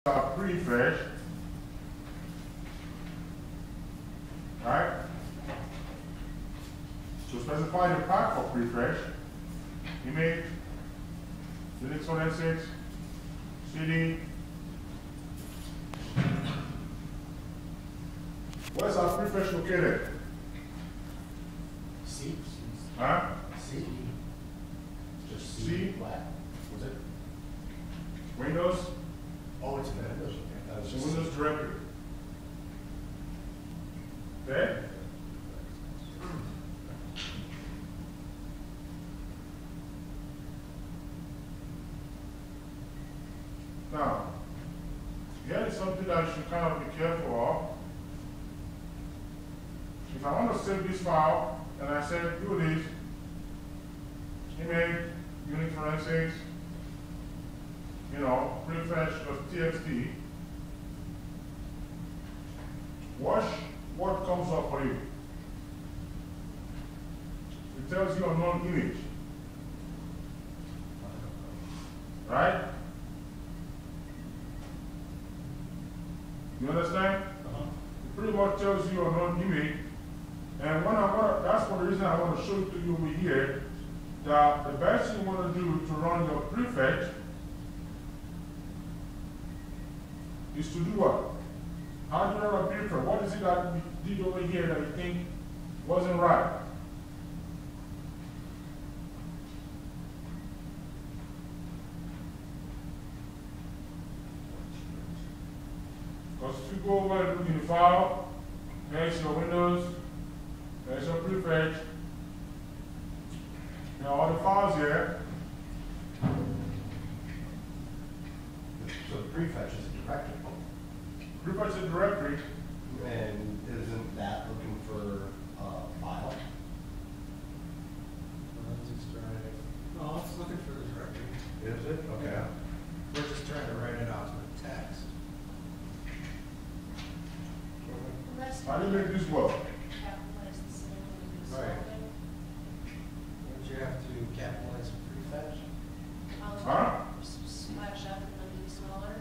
prefetch, right? To specify the path for prefetch, image, Unix 106, CD. Where's our prefetch located? C. Huh? C. Just C? C. Flat. Was it? Windows? Oh, it's Windows. Okay. That was The just Windows directory. Okay? Now, here is something that you should kind of be careful of. If I want to save this file, and I say do this, image, Unix forensics, prefetch.txt, watch what comes up for you. It tells you unknown image. Right? You understand? It pretty much tells you unknown image. And that's for the reason I want to show it to you over here, that the best thing you want to do to run your prefetch is to do what? How do you run a prefetch? What is it that we did over here that you think wasn't right? Because if you go over and look in the file, there's your Windows, there's your prefetch. Now all the files here. So the prefetch is a directory. Prefetch is a directory. And isn't that looking for a file? No, it's looking for the directory. Is it? Okay. Yeah. We're just trying to write it out to the text. How do you make this work? Right. Don't you have to capitalize prefetch? Huh? Slash up and then do smaller.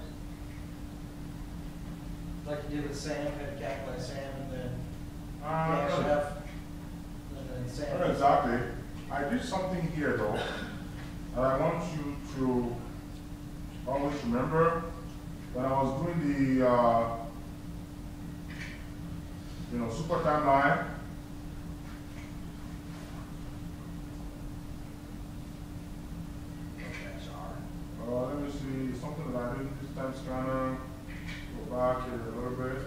Like you did with Sam, had to capitalize Sam and then No. dash F, and then Sam. Not exactly. I did something here though, that I want you to always remember. When I was doing the super timeline, let me see, something that I did this time scanner. Go back here a little bit.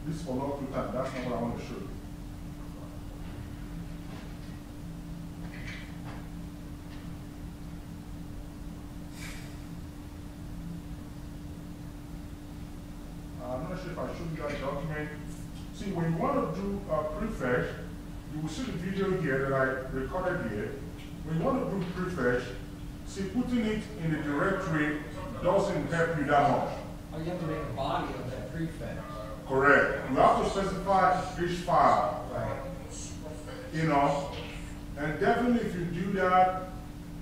This for log through time, that's not what I want to show you. I'm not sure if I showed you that document. See, when you want to do a prefetch, you will see the video here that I recorded here. When you want to do prefetch, see, putting it in the directory doesn't help you that much. Oh, you have to make a body of that prefetch. Correct. You have to specify each file. Right. And definitely if you do that,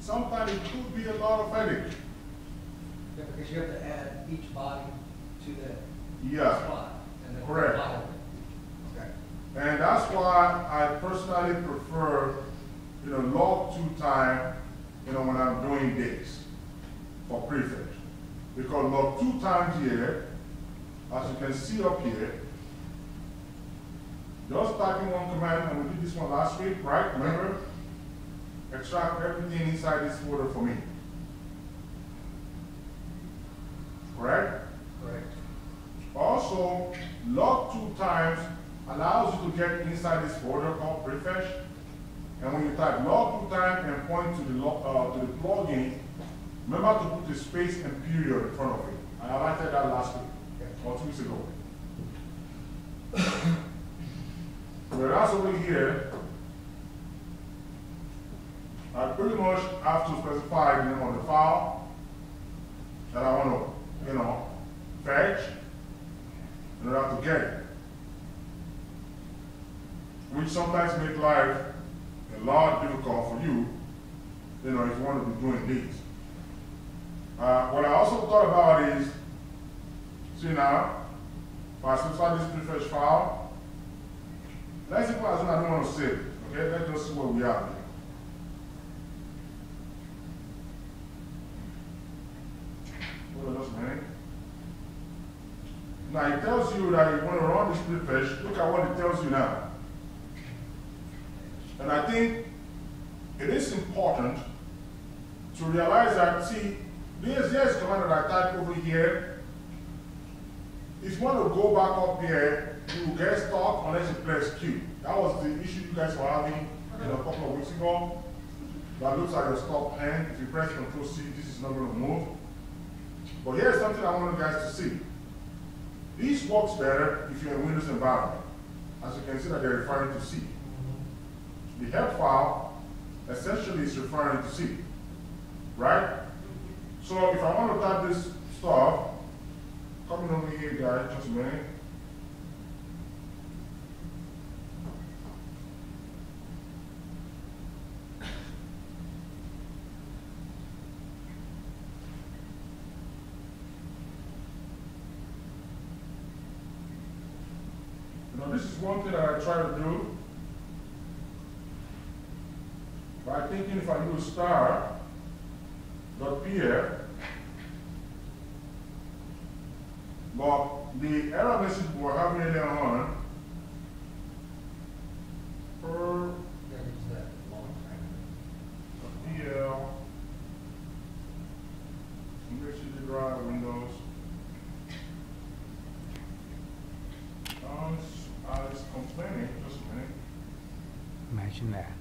sometimes it could be a lot of headache. Yeah, because you have to add each body to that Yeah. spot. And then Correct. apply it. Okay. And that's why I personally prefer, log 2 time, when I'm doing this for prefetch. Because log 2 times here, as you can see up here, just typing one command, and we did this one last week, right? Remember? Extract everything inside this folder for me. Correct? Correct. Also, log 2 times allows you to get inside this folder called prefetch. And when you type log 2 times and point to the plugin, remember to put the space and period in front of it. I highlighted that last week, or 2 weeks ago. Whereas over here, I pretty much have to specify the name of the file that I want to, fetch. in order to get it. Which sometimes make life a lot difficult for you, if you want to be doing these. What I also thought about is, see now, if I start this prefetch file, let's suppose I don't want to save it, okay? Let's just see what we have here. Hold on just a minute. Now it tells you that you want to run this prefetch. Look at what it tells you now. And I think it is important to realize that, see, here's a command that I typed over here. If you want to go back up here, you will get stuck unless you press Q. That was the issue you guys were having a couple of weeks ago. That looks like a stop hand. If you press Ctrl C, this is not going to move. But here's something I want you guys to see. This works better if you're in Windows environment. As you can see that they're referring to C. The help file essentially is referring to C, right? So if I want to type this stuff, coming over here, guys, just a minute. This is one thing that I try to do by thinking if I do star.pl, but the error message we're having earlier on, PL, English drive Windows. I was complaining, just a minute. Imagine that.